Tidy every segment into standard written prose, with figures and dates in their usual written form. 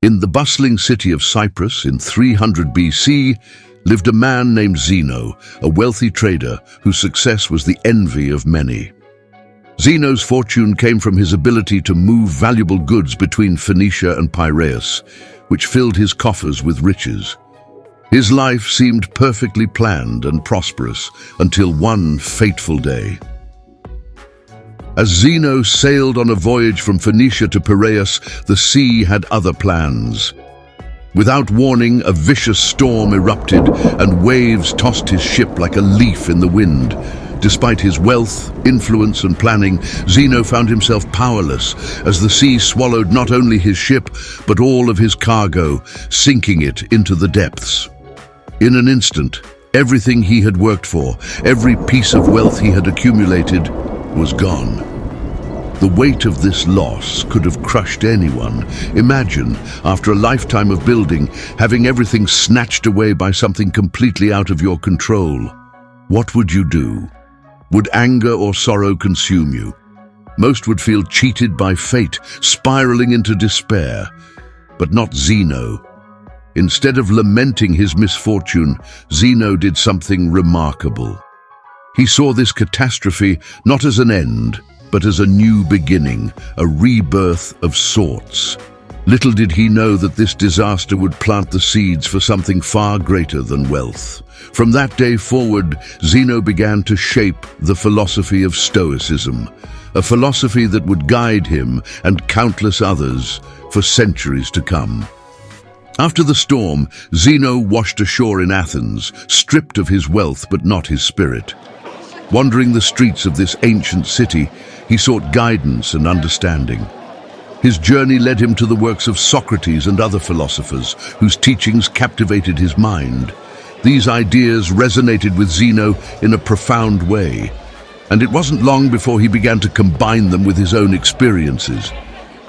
In the bustling city of Cyprus in 300 BC lived a man named Zeno, a wealthy trader whose success was the envy of many. Zeno's fortune came from his ability to move valuable goods between Phoenicia and Piraeus, which filled his coffers with riches. His life seemed perfectly planned and prosperous until one fateful day. As Zeno sailed on a voyage from Phoenicia to Piraeus, the sea had other plans. Without warning, a vicious storm erupted and waves tossed his ship like a leaf in the wind. Despite his wealth, influence, and planning, Zeno found himself powerless as the sea swallowed not only his ship, but all of his cargo, sinking it into the depths. In an instant, everything he had worked for, every piece of wealth he had accumulated, was gone. The weight of this loss could have crushed anyone. Imagine, after a lifetime of building, having everything snatched away by something completely out of your control. What would you do? Would anger or sorrow consume you? Most would feel cheated by fate, spiraling into despair. But not Zeno. Instead of lamenting his misfortune, Zeno did something remarkable. He saw this catastrophe not as an end, but as a new beginning, a rebirth of sorts. Little did he know that this disaster would plant the seeds for something far greater than wealth. From that day forward, Zeno began to shape the philosophy of Stoicism, a philosophy that would guide him and countless others for centuries to come. After the storm, Zeno washed ashore in Athens, stripped of his wealth but not his spirit. Wandering the streets of this ancient city, he sought guidance and understanding. His journey led him to the works of Socrates and other philosophers, whose teachings captivated his mind. These ideas resonated with Zeno in a profound way, and it wasn't long before he began to combine them with his own experiences.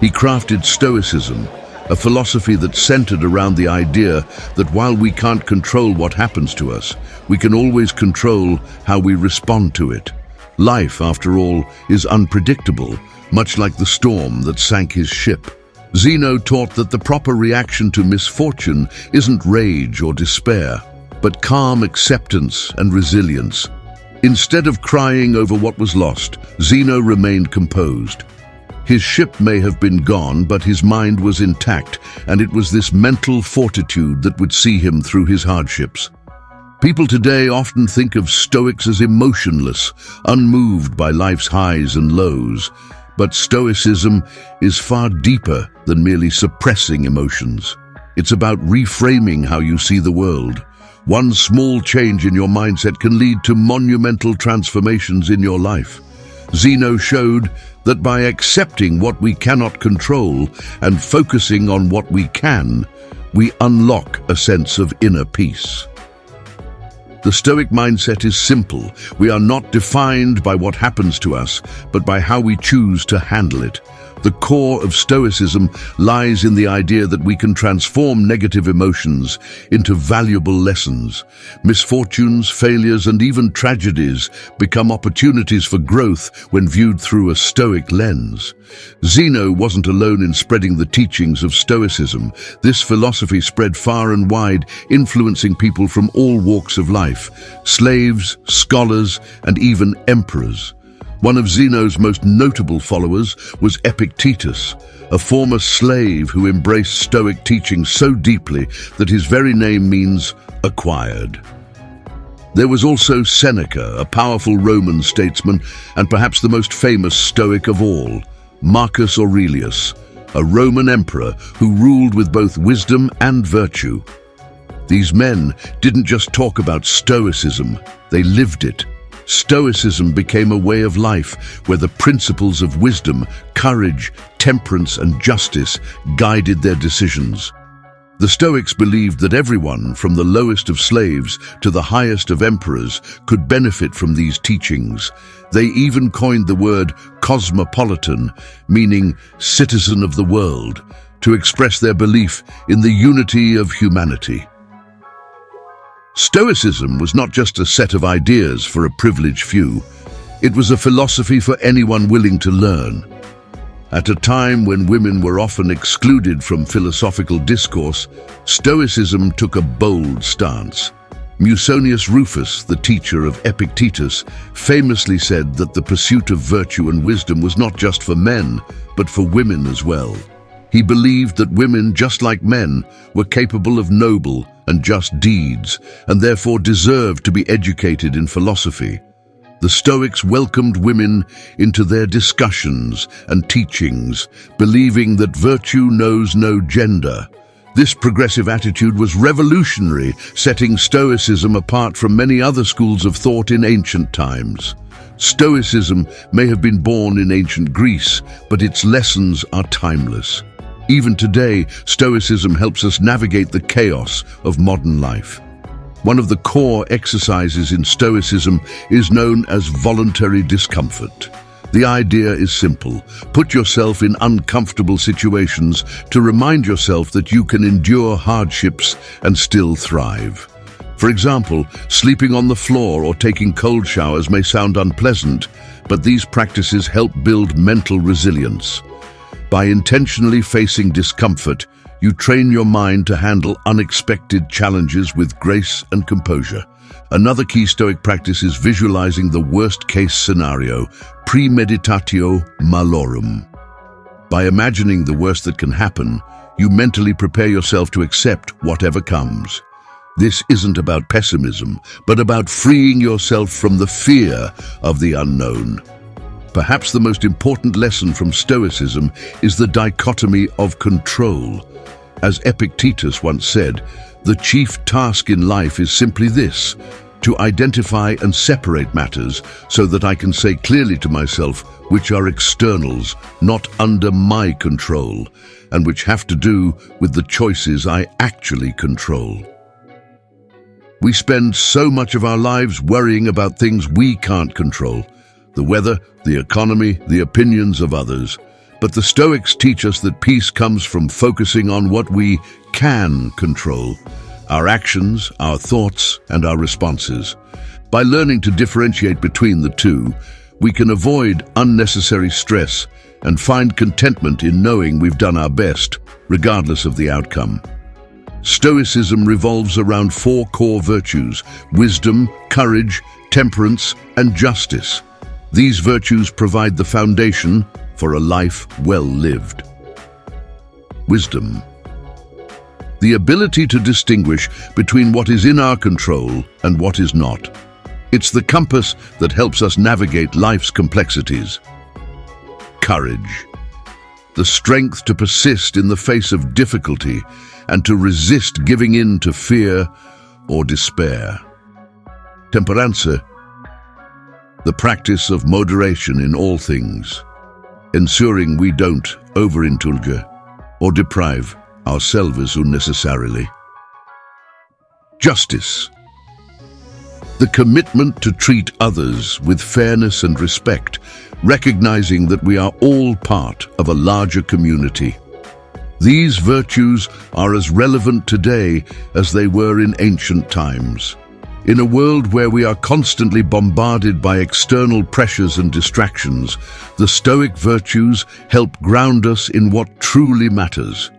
He crafted Stoicism, a philosophy that centered around the idea that while we can't control what happens to us, we can always control how we respond to it. Life, after all, is unpredictable, much like the storm that sank his ship. Zeno taught that the proper reaction to misfortune isn't rage or despair, but calm acceptance and resilience. Instead of crying over what was lost, Zeno remained composed. His ship may have been gone, but his mind was intact, and it was this mental fortitude that would see him through his hardships. People today often think of Stoics as emotionless, unmoved by life's highs and lows. But Stoicism is far deeper than merely suppressing emotions. It's about reframing how you see the world. One small change in your mindset can lead to monumental transformations in your life. Zeno showed that by accepting what we cannot control and focusing on what we can, we unlock a sense of inner peace. The Stoic mindset is simple. We are not defined by what happens to us, but by how we choose to handle it. The core of Stoicism lies in the idea that we can transform negative emotions into valuable lessons. Misfortunes, failures, and even tragedies become opportunities for growth when viewed through a Stoic lens. Zeno wasn't alone in spreading the teachings of Stoicism. This philosophy spread far and wide, influencing people from all walks of life: slaves, scholars, and even emperors. One of Zeno's most notable followers was Epictetus, a former slave who embraced Stoic teaching so deeply that his very name means acquired. There was also Seneca, a powerful Roman statesman and perhaps the most famous Stoic of all, Marcus Aurelius, a Roman emperor who ruled with both wisdom and virtue. These men didn't just talk about Stoicism, they lived it. Stoicism became a way of life where the principles of wisdom, courage, temperance, and justice guided their decisions. The Stoics believed that everyone, from the lowest of slaves to the highest of emperors, could benefit from these teachings. They even coined the word cosmopolitan, meaning citizen of the world, to express their belief in the unity of humanity. Stoicism was not just a set of ideas for a privileged few. It was a philosophy for anyone willing to learn. At a time when women were often excluded from philosophical discourse, Stoicism took a bold stance. Musonius Rufus, the teacher of Epictetus, famously said that the pursuit of virtue and wisdom was not just for men, but for women as well. He believed that women, just like men, were capable of noble and just deeds, and therefore deserved to be educated in philosophy. The Stoics welcomed women into their discussions and teachings, believing that virtue knows no gender. This progressive attitude was revolutionary, setting Stoicism apart from many other schools of thought in ancient times. Stoicism may have been born in ancient Greece, but its lessons are timeless. Even today, Stoicism helps us navigate the chaos of modern life. One of the core exercises in Stoicism is known as voluntary discomfort. The idea is simple. Put yourself in uncomfortable situations to remind yourself that you can endure hardships and still thrive. For example, sleeping on the floor or taking cold showers may sound unpleasant, but these practices help build mental resilience. By intentionally facing discomfort, you train your mind to handle unexpected challenges with grace and composure. Another key Stoic practice is visualizing the worst-case scenario, premeditatio malorum. By imagining the worst that can happen, you mentally prepare yourself to accept whatever comes. This isn't about pessimism, but about freeing yourself from the fear of the unknown. Perhaps the most important lesson from Stoicism is the dichotomy of control. As Epictetus once said, the chief task in life is simply this: to identify and separate matters so that I can say clearly to myself which are externals, not under my control, and which have to do with the choices I actually control. We spend so much of our lives worrying about things we can't control: the weather, the economy, the opinions of others. But the Stoics teach us that peace comes from focusing on what we can control: our actions, our thoughts, and our responses. By learning to differentiate between the two, we can avoid unnecessary stress and find contentment in knowing we've done our best, regardless of the outcome. Stoicism revolves around four core virtues: wisdom, courage, temperance, and justice. These virtues provide the foundation for a life well lived. Wisdom. The ability to distinguish between what is in our control and what is not. It's the compass that helps us navigate life's complexities. Courage. The strength to persist in the face of difficulty and to resist giving in to fear or despair. Temperanza. The practice of moderation in all things, ensuring we don't overindulge or deprive ourselves unnecessarily. Justice. The commitment to treat others with fairness and respect, recognizing that we are all part of a larger community. These virtues are as relevant today as they were in ancient times. In a world where we are constantly bombarded by external pressures and distractions, the Stoic virtues help ground us in what truly matters.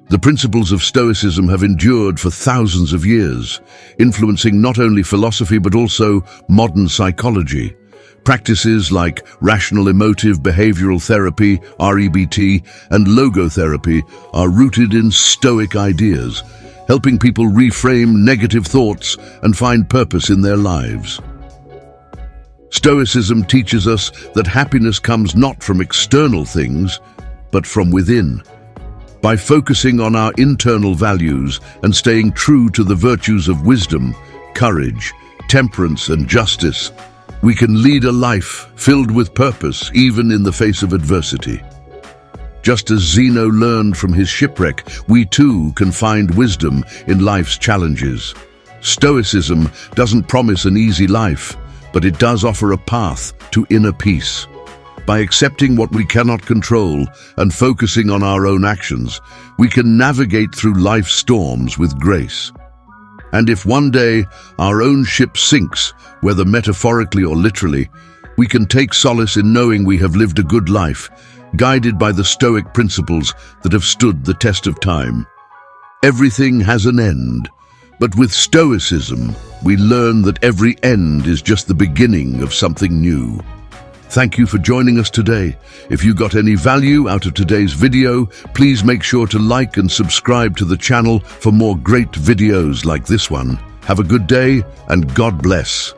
The principles of Stoicism have endured for thousands of years, influencing not only philosophy but also modern psychology. Practices like rational emotive behavioral therapy, REBT, and logotherapy are rooted in Stoic ideas, helping people reframe negative thoughts and find purpose in their lives. Stoicism teaches us that happiness comes not from external things, but from within. By focusing on our internal values and staying true to the virtues of wisdom, courage, temperance, and justice, we can lead a life filled with purpose even in the face of adversity. Just as Zeno learned from his shipwreck, we too can find wisdom in life's challenges. Stoicism doesn't promise an easy life, but it does offer a path to inner peace. By accepting what we cannot control and focusing on our own actions, we can navigate through life's storms with grace. And if one day our own ship sinks, whether metaphorically or literally, We can take solace in knowing we have lived a good life, guided by the Stoic principles that have stood the test of time. Everything has an end, but with Stoicism, we learn that every end is just the beginning of something new. Thank you for joining us today. If you got any value out of today's video, please make sure to like and subscribe to the channel for more great videos like this one. Have a good day and God bless.